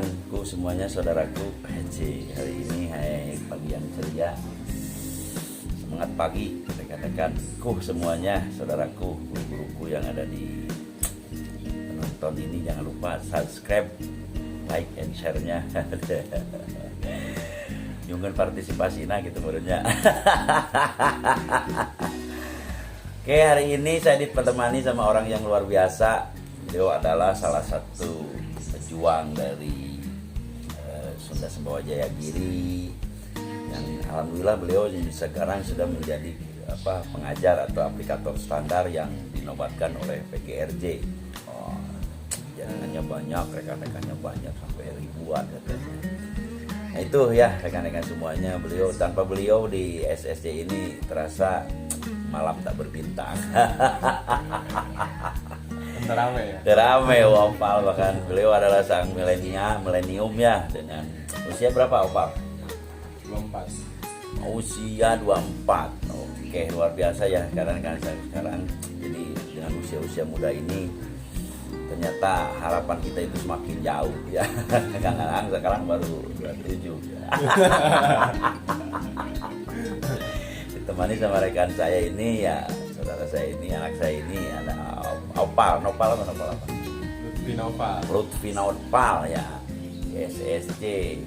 rekan-rekanku semuanya, saudaraku. Hari ini pagi yang ceria, semangat pagi rekan-rekanku semuanya, saudaraku, guru-guruku yang ada di penonton ini. Jangan lupa subscribe, like, and share-nya. Jangan partisipasi gitu menurutnya. Oke, hari ini saya ditemani sama orang yang luar biasa. Beliau adalah salah satu pejuang dari Sunda Sembawa Jayagiri, yang alhamdulillah beliau sekarang sudah menjadi pengajar atau aplikator standar yang dinobatkan oleh PGRJ. Jaringannya banyak, rekan-rekannya banyak, sampai ribuan katanya. Nah itu ya rekan-rekan semuanya, tanpa beliau di SSJ ini terasa malam tak berbintang. Teramai Opal, bahkan beliau adalah sang milenium ya, dengan usia berapa Opal? 24. Usia 24. Oke, luar biasa ya karena sekarang. Jadi dengan usia muda ini ternyata harapan kita itu semakin jauh ya. Sekarang baru 27 ya. Ditemani sama rekan saya ini ya, saudara saya ini, anak saya ini, ada Nopal Lutfi Nopal ya, SSJ.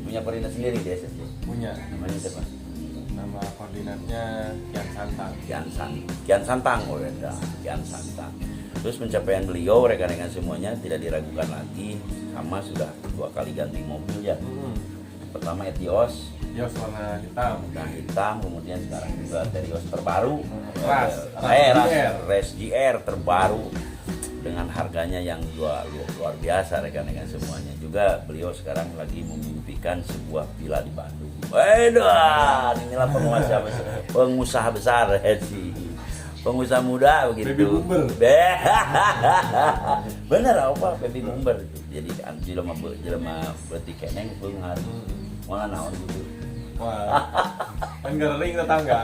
Punya koordinat sendiri di SSJ? Punya. Namanya siapa? Nama koordinatnya Kian Santang. Kian Santang. Terus pencapaian beliau rekan-rekan semuanya tidak diragukan lagi, sama sudah 2 kali ganti mobil ya. Pertama Etios warna hitam, kemudian sekarang juga Terios terbaru, Ras GR terbaru dengan harganya yang luar biasa rekan-rekan semuanya. Juga beliau sekarang lagi memimpikan sebuah villa di Bandung. Inilah pengusaha besar sih. Pengusaha muda begitu. Baby boomer. Bener apa baby boomer itu. Jadi jelema berarti keneng beunghar. Moal naon gitu. Wah. Kan gering tetangga.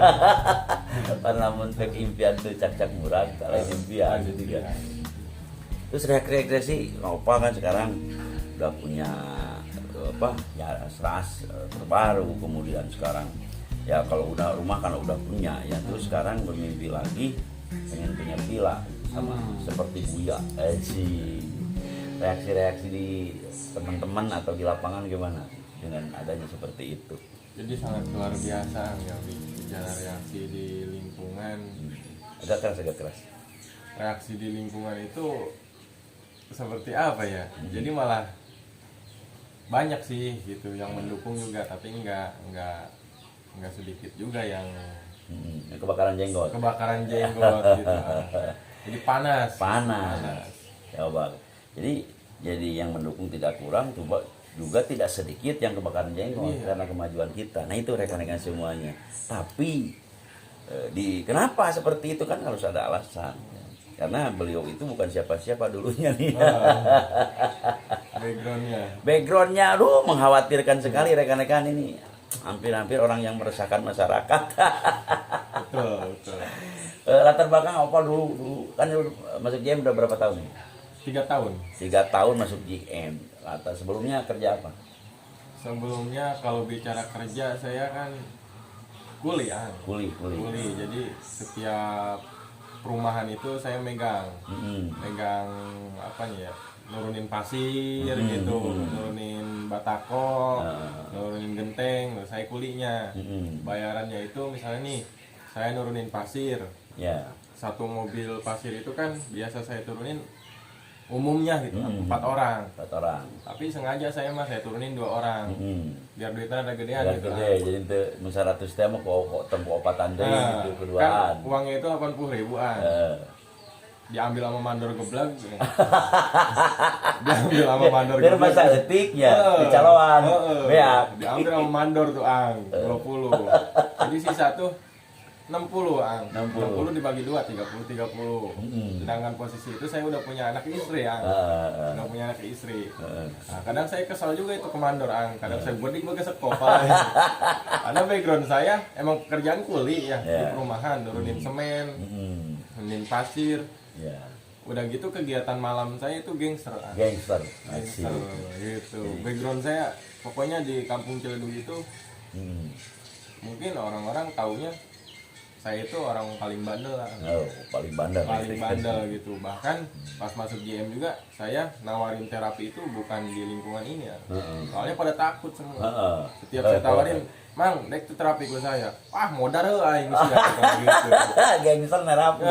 Karena mun teh impian teu cak-cak murag kalau impian gitu kan. Terus rekreasi Opal kan sekarang udah punya ya ras terbaru, kemudian sekarang ya kalau udah rumah kan udah punya ya, terus sekarang bermimpi lagi pengen punya villa sama seperti Buya. Reaksi di teman-teman atau di lapangan gimana dengan adanya seperti itu? Jadi sangat luar biasa ya, bicara reaksi di lingkungan. Agak keras. Reaksi di lingkungan itu seperti apa ya? Jadi malah banyak sih gitu yang mendukung juga, tapi enggak sedikit juga yang kebakaran jenggot gitu. Jadi panas. Ya Bang. Jadi yang mendukung tidak kurang, juga tidak sedikit yang kebakaran jenggot karena kemajuan kita. Nah itu rekan-rekan semuanya. Tapi kenapa seperti itu kan harus ada alasan. Karena beliau itu bukan siapa-siapa dulunya nih. Backgroundnya mengkhawatirkan sekali rekan-rekan ini. Hampir orang yang meresahkan masyarakat. Betul. Latar belakang Opal dulu kan masuk JM udah berapa tahun? 3 tahun. 3 tahun masuk JM. Latar sebelumnya kerja apa? Sebelumnya kalau bicara kerja saya kan kuliah. Kuli. Jadi setiap perumahan itu saya megang apanya ya, nurunin pasir gitu, nurunin batako, nurunin genteng, saya kulinya. Bayarannya itu misalnya nih, saya nurunin pasir, satu mobil pasir itu kan biasa saya turunin umumnya gitu 4 orang. Tapi sengaja saya turunin 2 orang, biar duitnya ada gedean gitu. Jadi itu misal 100 teh mah kok tempo opatan deui gitu keduaan. Kan uangnya itu 80.000-an. Diambil sama mandor geblak. Diambil sama mandor geblak. Biar masa etiknya di caloan. Beak. Diambil sama mandor tuh 20. Jadi sisa tuh 60 dibagi 2, 30. Sedangkan posisi itu saya udah punya anak istri Nah, kadang saya kesal juga itu ke mandor kadang saya bodik ke sekopal. Karena background saya emang pekerjaan kuli ya, di perumahan, nurunin semen, nurunin pasir. udah gitu kegiatan malam saya itu gangster. Gangster. Gangster gitu. Background saya pokoknya di kampung Ciledug itu mungkin orang-orang taunya saya itu orang paling bandel lah. Oh, paling bandel. Paling bandel gitu. Bahkan pas masuk GM juga saya nawarin terapi itu bukan di lingkungan ini ya. Soalnya pada takut semua. Setiap saya tawarin, "Mang, dek itu terapi ke saya." "Wah, modal aing sih." Gitu. Gangster terapi.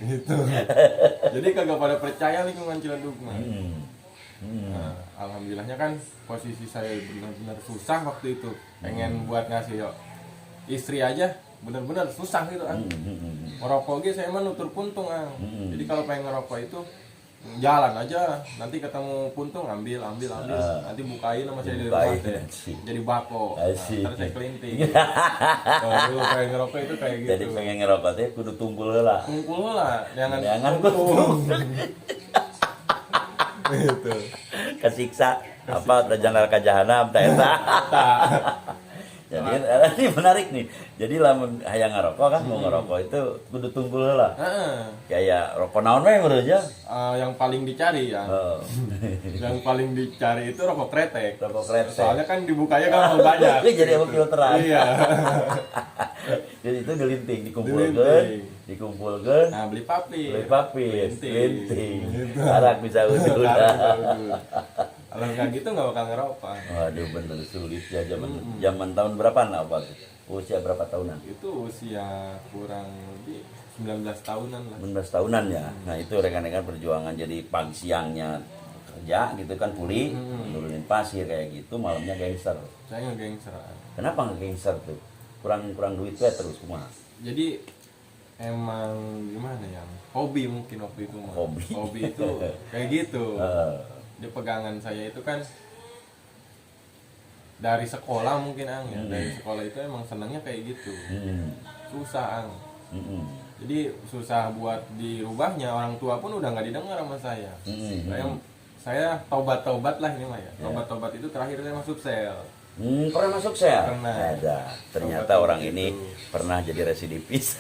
Gitu. Jadi kagak pada percaya lingkungan Ciledug mah. Nah, alhamdulillahnya kan posisi saya benar-benar susah waktu itu. Pengen buat ngasih istri aja bener-bener susah gitu kan. Ngerokok gitu saya mah nutur puntung jadi kalau pengen ngerokok itu jalan aja, nanti ketemu puntung ambil nanti bukain sama saya dari luar jadi bako, terus saya kelinting. Kalau pengen ngerokok itu kayak gitu. Jadi pengen ngerokok teh kudu tumpul lah, jangan puntung. Gitu. Kesiksa apa terjangkau ke jahanam teh eta. Jadi ini menarik nih. Jadi lamun hayang ngerokok kan mau ngerokok itu kudu tumpul lah. Kayak rokok naon we menurut aja. Yang paling dicari ya. Yang paling dicari itu rokok kretek. Rokok kretek. Soalnya kan dibukanya kan banyak. Jadi apa filteran. Iya. Jadi itu dilinting, dikumpulkan. Nah, beli papir. Linting. Arak bisa udul. Kalau nggak gitu nggak bakal ngerokok. Waduh, bener sulit ya zaman tahun berapa apa tuh? Usia berapa tahunan? Itu usia kurang lebih 19 tahunan lah. 19 tahunan ya. Nah, itu rekan-rekan perjuangan jadi pagi siangnya kerja gitu kan puli, nurunin pasir kayak gitu, malamnya gangster. Saya nge-gangster. Kenapa nge-gangster tuh? Kurang duit ya terus kumaha? Jadi emang gimana ya? Hobi mungkin waktu itu mah. Hobi itu kayak gitu. Di pegangan saya itu kan dari sekolah mungkin ya. Dari sekolah itu emang senangnya kayak gitu. Susah jadi susah buat dirubahnya, orang tua pun udah nggak didengar sama saya. Saya tobat lah ini mah ya. Tobat itu terakhir saya masuk sel. Pernah masuk sel? Pernah. Ada. Ternyata orang ini pernah jadi residivis.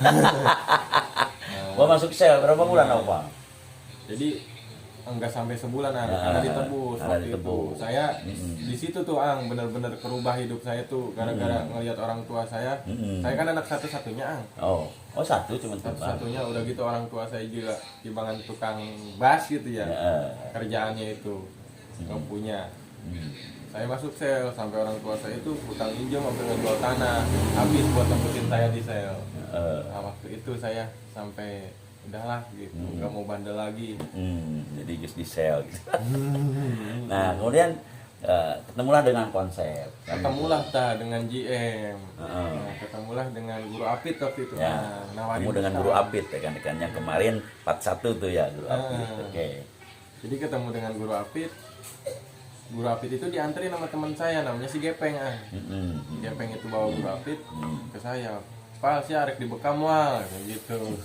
Gua masuk sel berapa bulan apa? Jadi enggak sampai sebulan karena ditebus waktu itu. Saya di situ tuh benar-benar kerubah hidup saya tuh gara-gara ngelihat orang tua saya. Saya kan anak satu-satunya Oh satu cuma satu-satunya udah gitu orang tua saya juga timbangan tukang bas gitu ya. Kerjaannya itu nggak punya. Saya masuk sel sampai orang tua saya itu hutang injam sampai ngejual tanah habis buat tembusin saya di sel. Nah, waktu itu saya sampai udahlah gitu, nggak mau bandel lagi. Jadi just di sel gitu. Nah kemudian ketemulah dengan konsep. Ketemulah dengan GM. Ketemulah dengan Guru Apit waktu itu. Ya, ketemu dengan Guru Apit ya kan yang kemarin 41 tuh ya Guru Apit. Oke. Jadi ketemu dengan Guru Apit. Guru Apit itu dianterin sama teman saya namanya si Gepeng Gepeng itu bawa Guru Apit ke saya. Pak sih arek dibekam wah kayak gitu.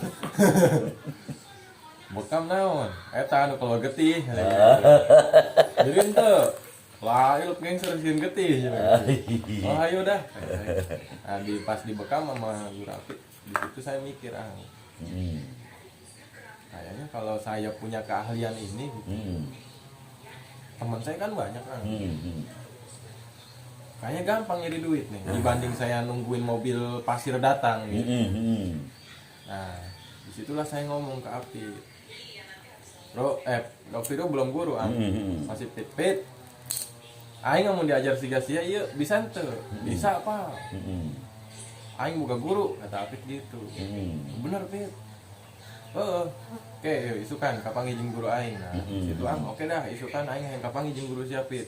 Bekam naon? Eta anu kalau getih. Jadi ente lail gangster sieun getih. Oh ayo dah. Nah, pas dibekam sama Guru Apit, di situ saya mikir kayaknya kalau saya punya keahlian ini teman saya kan banyak kayaknya gampang nyari duit nih dibanding saya nungguin mobil pasir datang gitu. Nah disitulah saya ngomong ke Apit, waktu itu belum guru masih pit aing nggak mau diajar sia-sia iya bisa ente bisa apa aing buka guru kata Apit gitu. Bener Pit. Oke, isukan kapan izin guru aing. Nah situ oke dah isukan aing yang kapan izin guru siapit.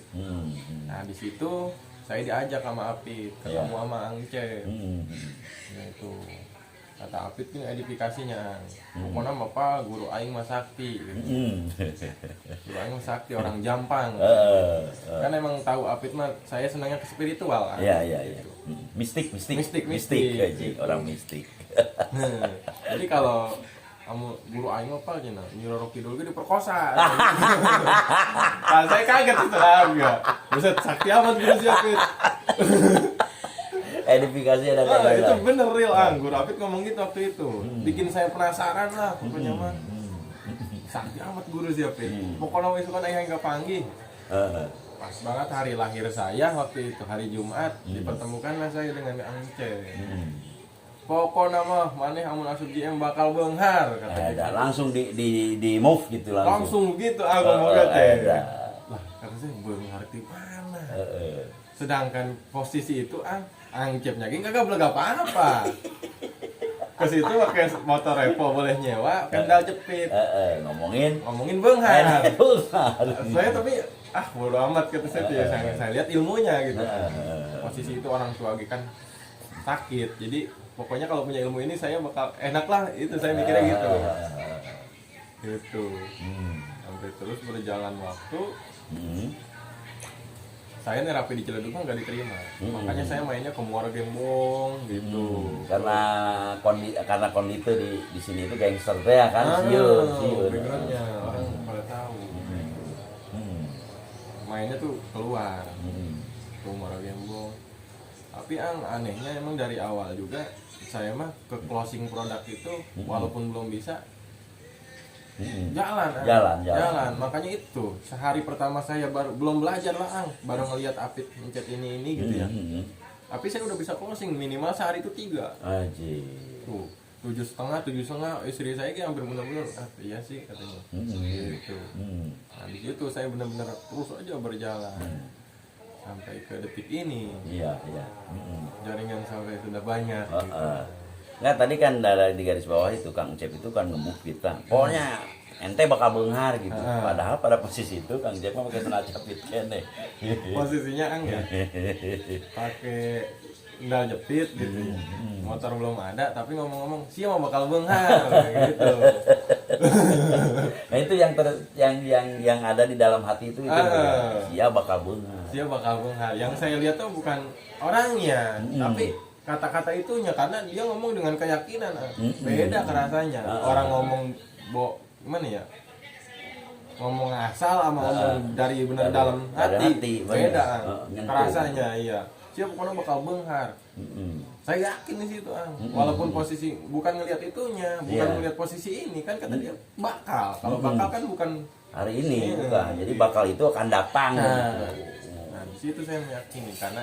Nah di situ saya diajak sama Apit ketemu sama Angce. Nah itu kata Apit ini edifikasinya. Pokoknya apa guru aing mah sakti. Guru aing mah sakti orang Jampang. Kan emang tahu Apit mah saya senangnya ke spiritual. Iya. Mistik. Orang mistik. Jadi kalau kamu guru aing apa aja Nyi Roro Kidul ge diperkosa. Nah, saya kaget itu enggak. Buset sakti amat guru siapit. identifikasi ada itu bener real Guru Apit ngomong gitu waktu itu. Bikin saya penasaran lah pokoknya mah. Sakti amat guru siapa pokoknya wis kan yang nggak panggil. Pas banget hari lahir saya waktu itu hari Jumat dipertemukanlah saya dengan Angcep. Pokoknya mah maneh amun asup GM bakal beunghar katanya. Langsung di move gitu langsung. Langsung gitu ngomong teh. Lah kata saya beunghar di mana? Sedangkan posisi itu Angcepnya ge kagak beleg apa-apa. Ke situ pakai motor repo boleh nyewa, pedal jepit. Ngomongin beunghar. Saya tapi bodo amat kata saya ya, saya lihat ilmunya gitu. Posisi itu orang tua kan sakit. Jadi pokoknya kalau punya ilmu ini saya bakal enak lah, itu saya mikirnya gitu. Gitu. Sampai terus berjalan waktu. Saya nerapi di Ciledug nggak diterima. Makanya saya mainnya ke Muara Gembong gitu. Karena kondisi di sini itu gangster ya kan, siun. Backgroundnya orang pada tahu. Mainnya tuh keluar ke Muara Gembong. Tapi anehnya emang dari awal juga saya mah ke closing produk itu walaupun belum bisa jalan. Makanya itu sehari pertama saya belum belajar lah baru ngelihat Apit mencet ini gitu ya. Tapi saya udah bisa closing minimal sehari itu 3. Tuh 7,5 istri saya kayak hampir bener-bener iya sih katanya. Gitu. Nah di situ saya benar-benar terus aja berjalan sampai ke detik ini. Iya. Jaringan sampai sudah banyak. Nggak, tadi kan di garis bawah itu Kang Cep itu kan nge-move kita. Pokoknya ente bakal beunghar gitu. Padahal pada posisi itu Kang Cep mah pakai sendal jepit kene. Posisinya ya. Pakai sendal jepit gitu. Motor belum ada tapi ngomong-ngomong siapa bakal beunghar gitu. Nah itu yang ada di dalam hati itu siapa bakal beunghar. Siapa bakal beunghar. Yang saya lihat tuh bukan orangnya, tapi kata-kata itunya karena dia ngomong dengan keyakinan beda kerasanya. Orang ngomong gimana ya, ngomong asal sama ngomong dari benar dalam hati beda kerasanya. Iya siapa pokoknya bakal beunghar. Saya yakin di situ walaupun posisi bukan ngelihat itunya, bukan ngelihat posisi ini kan kata dia bakal. Kalau bakal kan bukan hari ini bukan, jadi bakal itu akan datang. Nah di situ saya meyakini karena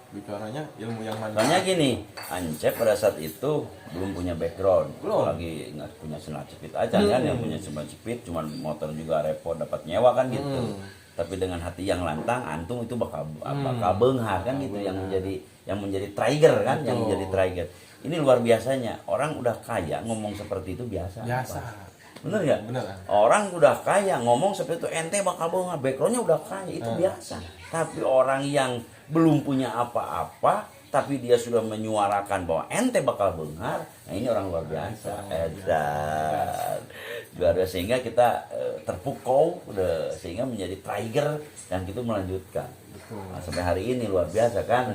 bicaranya ilmu yang mana. Soalnya gini, Ancep pada saat itu belum punya background, lagi nggak punya sendal jepit aja kan, yang punya sendal jepit, cuman motor juga repot dapat nyewa kan gitu. Tapi dengan hati yang lantang, antum itu bakal beunghar kan gitu, yang menjadi trigger kan, yang menjadi trigger. Ini luar biasanya, orang udah kaya ngomong seperti itu biasa. Bener ya? Bener. Orang udah kaya ngomong seperti itu, ente bakal beunghar, backgroundnya udah kaya, itu biasa. Tapi orang yang belum punya apa-apa tapi dia sudah menyuarakan bahwa ente bakal beunghar, nah ini orang luar biasa. Luar biasa, sehingga kita terpukau sehingga menjadi trigger dan kita melanjutkan. Nah, sampai hari ini luar biasa kan.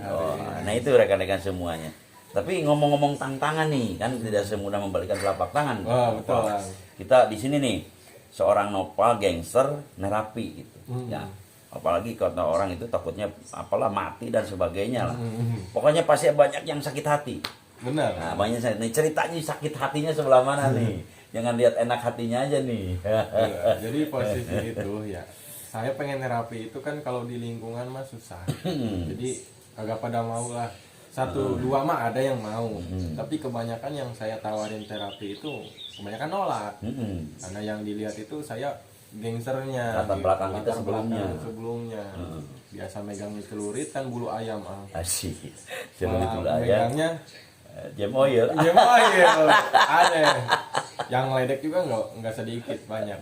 Nah itu rekan-rekan semuanya. Tapi ngomong-ngomong tantangan nih kan tidak semudah membalikkan telapak tangan. Betul. Kita di sini nih seorang nopal gangster nerapi gitu. Ya. Apalagi kalau orang itu takutnya apalah mati dan sebagainya lah. Pokoknya pasti banyak yang sakit hati. Benar. Nah, banyak nih ceritanya sakit hatinya sebelah mana nih? Jangan lihat enak hatinya aja nih. Jadi posisi itu ya. Saya pengen terapi itu kan kalau di lingkungan mah susah. Jadi agak pada mau lah. 1, 2 mah ada yang mau. Tapi kebanyakan yang saya tawarin terapi itu kebanyakan nolak. Karena yang dilihat itu saya gangsternya, latar belakang kita sebelumnya. Biasa megang celurit kan bulu ayam. Asik. Celurit bulu ayam. Megangnya jam oil. Aneh. Yang ledek juga nggak sedikit, banyak.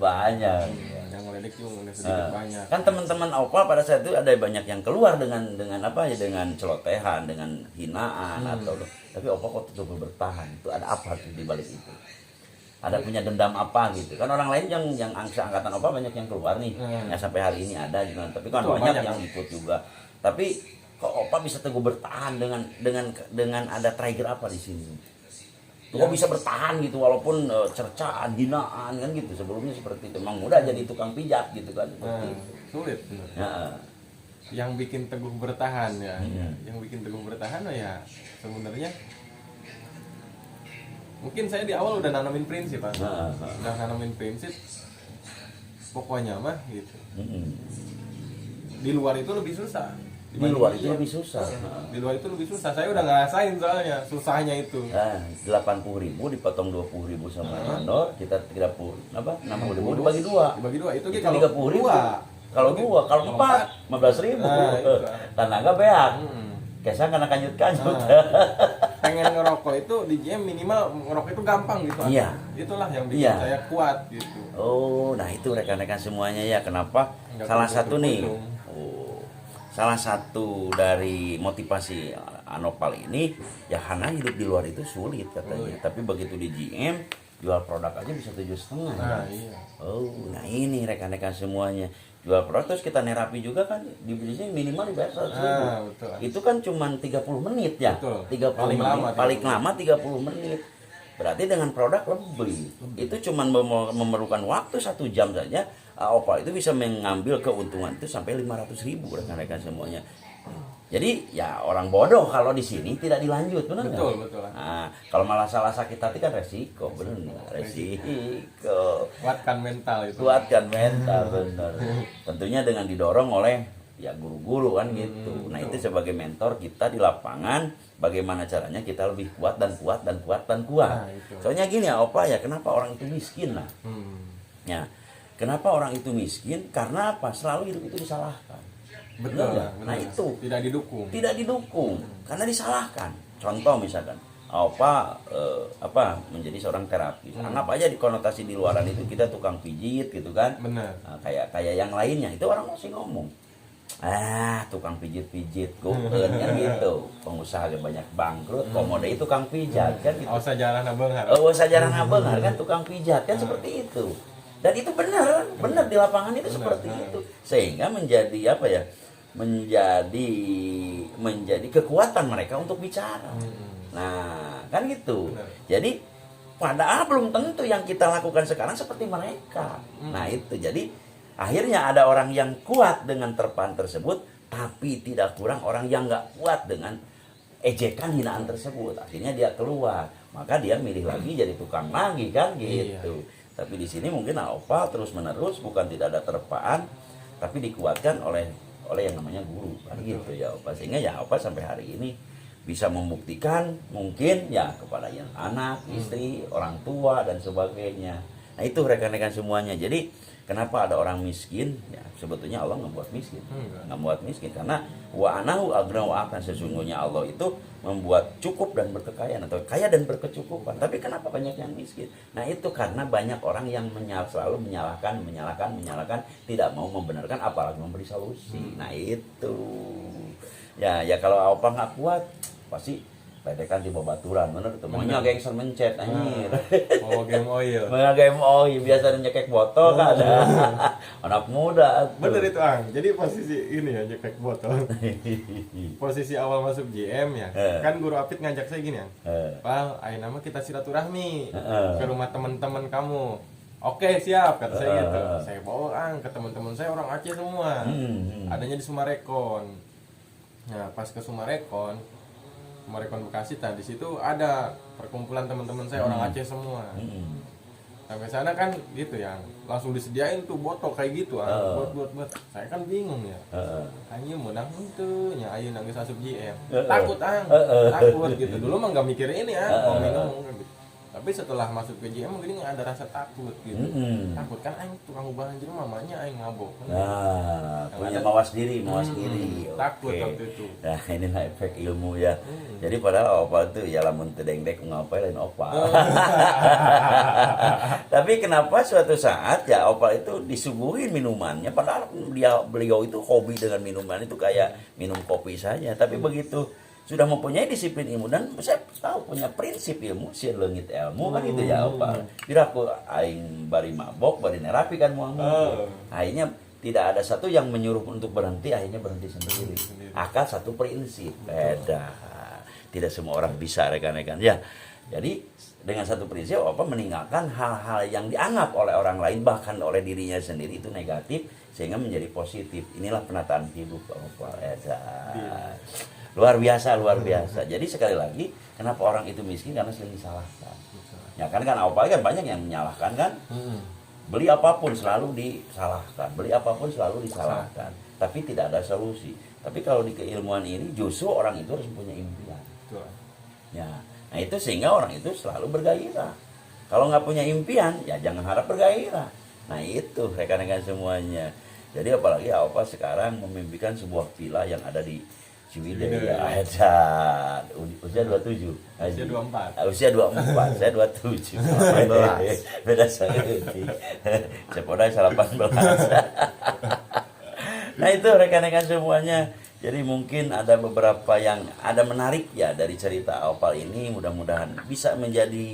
Yang ledek juga nggak sedikit, banyak. Kan teman-teman opal pada saat itu ada banyak yang keluar dengan apa ya, dengan celotehan, dengan hinaan atau tapi opal kok tetap bertahan. Itu ada apa tuh di balik itu? Ada punya dendam apa gitu kan? Orang lain yang angkatan opal banyak yang keluar nih, ya sampai hari ini ada juga, tapi kan banyak yang ikut juga. Tapi kok opal bisa teguh bertahan dengan ada trigger apa di sini? Kok bisa bertahan gitu walaupun cercaan, hinaan kan gitu, sebelumnya seperti itu. Emang mudah jadi tukang pijat gitu kan? Sulit. Ya. yang bikin teguh bertahan ya, yang bikin teguh bertahan ya sebenarnya mungkin saya di awal udah nanamin prinsip, udah nanamin prinsip, pokoknya mah gitu. Di luar itu lebih susah. Di luar itu lebih susah. Di luar itu lebih susah. Saya udah ngerasain soalnya susahnya itu. 80.000 dipotong 20.000 sama vendor, kita 30 apa? 60.000 dibagi 2. Dibagi 2 itu kalau 30.000. Kalau 2, kalau 4 15.000. Tenaga beak. Kesang karena kanyut-kanyut. Pengen ngerokok itu di GM minimal ngerokok itu gampang gitu. Iya. Itulah yang bikin saya kuat gitu. Oh, nah itu rekan-rekan semuanya ya. Kenapa? Salah satu nih. Salah satu dari motivasi Anopal ini ya karena hidup di luar itu sulit katanya. Tapi begitu di GM jual produk aja bisa 7,5. Nah, iya. Oh, nah ini rekan-rekan semuanya. Jual produk terus kita nerapi juga kan di bisnis minimal dibayar 100.000. Betul. Itu kan cuma 30 menit ya. Betul. 30 paling menit. Paling lama 30 menit. Berarti dengan produk lebih. Itu cuma memerlukan waktu 1 jam saja. Opal itu bisa mengambil keuntungan itu sampai 500.000 rekan-rekan semuanya. Jadi ya orang bodoh kalau di sini tidak dilanjut, benar nggak? Betul. Nah, kalau malah salah sakit hati kan resiko, benar nggak? Resiko. Kuatkan mental itu. Kuatkan mental, benar. Tentunya dengan didorong oleh ya guru-guru kan gitu. Nah itu sebagai mentor kita di lapangan, bagaimana caranya kita lebih kuat dan kuat dan kuat dan kuat. Soalnya gini ya Opa ya, kenapa orang itu miskin lah? Ya. Kenapa orang itu miskin? Karena apa? Selalu hidup itu disalahkan. Betul. Nah itu tidak didukung. Tidak didukung karena disalahkan. Contoh misalkan, menjadi seorang terapis. Anggap aja di konotasi di luaran itu kita tukang pijit gitu kan. Benar. Nah, kayak yang lainnya itu orang masih ngomong. Tukang pijit-pijit kan gitu. Pengusaha banyak bangkrut, komodo itu tukang pijat kan gitu. Sajarana beunghar. Sajarana beunghar kan tukang pijat kan seperti itu. Dan itu benar di lapangan itu seperti itu. Sehingga menjadi apa ya? Menjadi kekuatan mereka untuk bicara. Nah, kan gitu. Jadi padahal belum tentu yang kita lakukan sekarang seperti mereka. Nah, itu. Jadi akhirnya ada orang yang kuat dengan terpaan tersebut, tapi tidak kurang orang yang nggak kuat dengan ejekan hinaan tersebut. Akhirnya dia keluar. Maka dia milih lagi jadi tukang lagi kan gitu. Tapi di sini mungkin Opal terus-menerus bukan tidak ada terpaan, tapi dikuatkan oleh yang namanya guru kan gitu ya Opal. Sehingga ya Opal sampai hari ini bisa membuktikan mungkin ya kepada yang anak, istri, orang tua dan sebagainya. Nah itu rekan-rekan semuanya. Jadi kenapa ada orang miskin? Ya sebetulnya Allah nggak buat miskin, nggak buat miskin karena wa anahu agna wa akan, sesungguhnya Allah itu membuat cukup dan berkekayaan atau kaya dan berkecukupan. Tapi kenapa banyak yang miskin? Nah itu karena banyak orang yang selalu menyalahkan, tidak mau membenarkan apalagi memberi solusi. Nah itu ya kalau apa nggak kuat pasti ledekan di babaturan, bener tuh. Maunya gangster mencet anjir. Mau game oil. Biasa nyekek botol kan ada. Anak muda. Bener itu Jadi posisi ini ya nyekek botol. Posisi awal masuk GM ya. Kan guru Apit ngajak saya gini Pal, ayo nama kita silaturahmi ke rumah teman-teman kamu. Oke siap kata saya gitu. Saya bawa ke teman-teman saya orang Aceh semua. Adanya di Sumarekon. Nah pas ke Sumarekon Bekasi, di situ ada perkumpulan teman-teman saya orang Aceh semua. Sampai sana kan gitu ya, langsung disediain tuh botol kayak gitu buat. Saya kan bingung ya. Hanya menang tuh nya ayo nangis asup GM. Takut takut gitu. Dulu mah enggak mikir ini mau minum gitu. Tapi setelah masuk ke GM mungkin ada rasa takut gitu. Takut kan aing tukang ubahan jadi mamanya aing ngabok. Nah, punya mawas diri. Takut waktu itu. Nah, inilah efek ilmu ya. Jadi padahal Opal itu ya lamun teu dengdek ngapain lain Opal. Tapi kenapa suatu saat ya Opal itu disuguhin minumannya padahal beliau itu hobi dengan minuman itu kayak minum kopi saja. Tapi begitu sudah mempunyai disiplin ilmu dan saya tahu punya prinsip ilmu si leungit ilmu kan itu ya Opal. Diraku aing bari mabok bari nerapi kan moal. Akhirnya tidak ada satu yang menyuruh untuk berhenti, akhirnya berhenti sendiri. Akal satu prinsip beda. Tidak semua orang bisa rekan-rekan ya. Jadi dengan satu prinsip apa meninggalkan hal-hal yang dianggap oleh orang lain bahkan oleh dirinya sendiri itu negatif sehingga menjadi positif. Inilah penataan hidup Opal. Luar biasa. Jadi sekali lagi kenapa orang itu miskin karena sering disalahkan. Ya kan Opal kan banyak yang menyalahkan kan. Beli apapun selalu disalahkan, tapi tidak ada solusi. Tapi kalau di keilmuan ini justru orang itu harus punya impian. Ya, nah itu sehingga orang itu selalu bergairah. Kalau nggak punya impian, ya jangan harap bergairah. Nah itu rekan-rekan semuanya. Jadi apalagi Opal sekarang memimpikan sebuah villa yang ada di Ciwidey ya. Usia 27. Usia 24. Saya 27. Beda sekali. Saya podai 18. Nah itu rekan-rekan semuanya. Jadi mungkin ada beberapa yang ada menarik ya dari cerita Opal ini. Mudah-mudahan bisa menjadi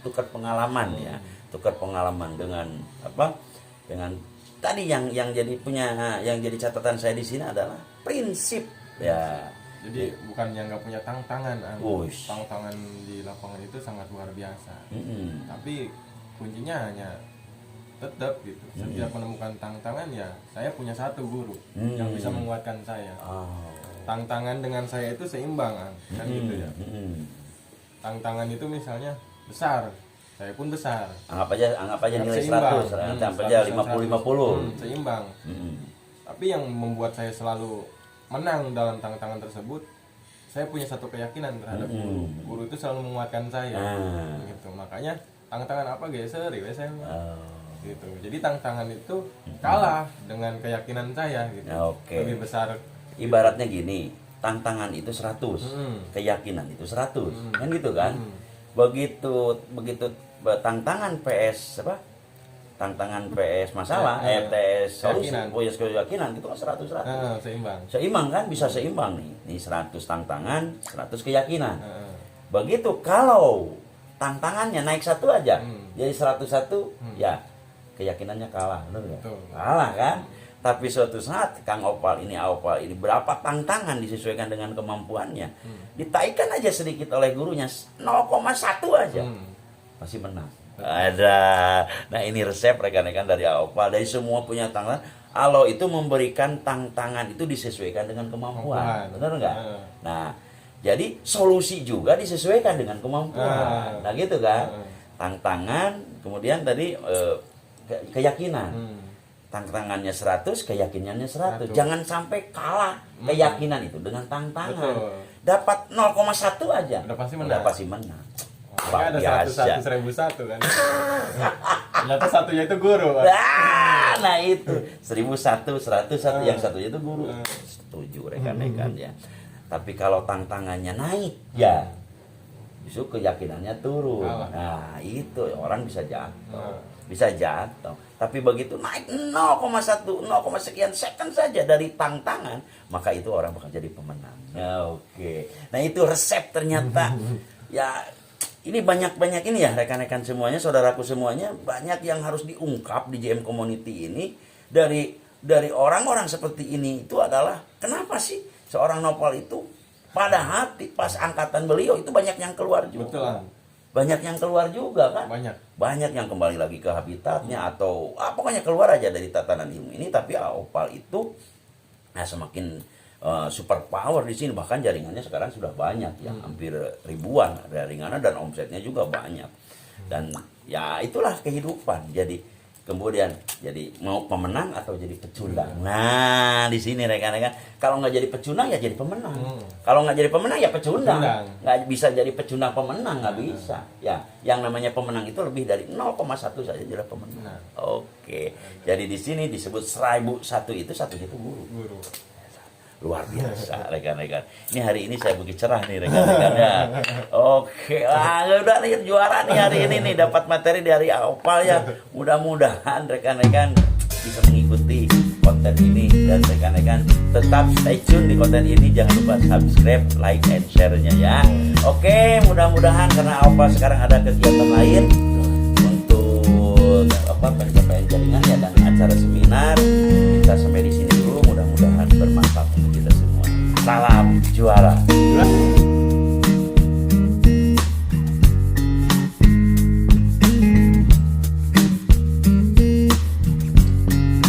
tukar pengalaman ya. Tukar pengalaman dengan apa? Dengan tadi yang jadi catatan saya di sini adalah prinsip ya. Jadi bukan yang nggak punya tantangan, tantangan di lapangan itu sangat luar biasa. Tapi kuncinya hanya tetap gitu. Setiap menemukan tantangan ya saya punya satu guru yang bisa menguatkan saya. Tantangan dengan saya itu seimbang kan gitu ya. Tantangan itu misalnya besar, saya pun besar. Anggap aja nilai 100, anggap aja 50-50. Seimbang. Tapi yang membuat saya selalu menang dalam tantangan tersebut, saya punya satu keyakinan terhadap guru. Guru itu selalu menguatkan saya. Gitu. Makanya tantangan apa geser ya saya. Gitu. Jadi tantangan itu kalah dengan keyakinan saya gitu. Lebih besar. Ibaratnya gini, tantangan itu 100, keyakinan itu 100. Kan gitu kan? Begitu tantangan PS tantangan PS masalah, tes keyakinan itu kan 100. Seimbang kan, bisa seimbang nih. Ini 100 tantangan, 100 keyakinan. Begitu kalau tantangannya naik satu aja, jadi 101, ya keyakinannya kalah, benar nggak? Kalah kan? Tapi suatu saat Opal ini berapa tantangan disesuaikan dengan kemampuannya, ditaikan aja sedikit oleh gurunya 0,1 aja, pasti menang. Nah ini resep rekan-rekan dari Opal. Dari semua punya tantangan, Allah itu memberikan tantangan itu disesuaikan dengan kemampuan, benar nggak? Nah jadi solusi juga disesuaikan dengan kemampuan. Nah gitu kan? Tantangan, kemudian tadi keyakinan. Tantangannya 100, keyakinannya 100. Jangan sampai kalah keyakinan itu dengan tantangan. Dapat 0,1 aja, udah pasti menang. Ada 100.001 kan. Ternyata satunya itu guru. Nah itu 1.001, 101, yang satunya itu guru. Setuju rekan-rekan ya. Tapi kalau tantangannya naik ya justru keyakinannya turun. Nah itu orang bisa jatuh. Tapi begitu naik 0,1, 0, sekian second saja dari tantangan, maka itu orang bakal jadi pemenang. Nah itu resep ternyata. Ya ini banyak ini ya rekan-rekan semuanya, saudaraku semuanya, banyak yang harus diungkap di JM Community ini dari orang-orang seperti ini. Itu adalah kenapa sih seorang Opal itu pada hati pas angkatan beliau itu banyak yang keluar juga. Betul. Banyak yang keluar juga kan? Banyak yang kembali lagi ke habitatnya atau pokoknya keluar aja dari tatanan ilmu ini. Tapi Opal itu semakin super power di sini, bahkan jaringannya sekarang sudah banyak ya, hampir ribuan jaringannya dan omsetnya juga banyak. Dan ya itulah kehidupan. Jadi kemudian jadi mau pemenang atau jadi pecundang. Nah di sini rekan-rekan, kalau nggak jadi pecundang ya jadi pemenang. Kalau nggak jadi pemenang ya pecundang. Nggak bisa jadi pecundang pemenang, nggak bisa. Ya yang namanya pemenang itu lebih dari 0,1 saja jadi pemenang. Jadi di sini disebut 1001 itu satu itu guru. Luar biasa rekan-rekan. Ini hari ini saya begitu cerah nih rekan-rekan ya. Udah nih juara nih hari ini nih, dapat materi dari Opal ya. Mudah-mudahan rekan-rekan bisa mengikuti konten ini dan rekan-rekan tetap stay tune di konten ini. Jangan lupa subscribe, like, and share-nya ya. Mudah-mudahan karena Opal sekarang ada kegiatan lain untuk pencapaian jaringan ya dan acara seminar.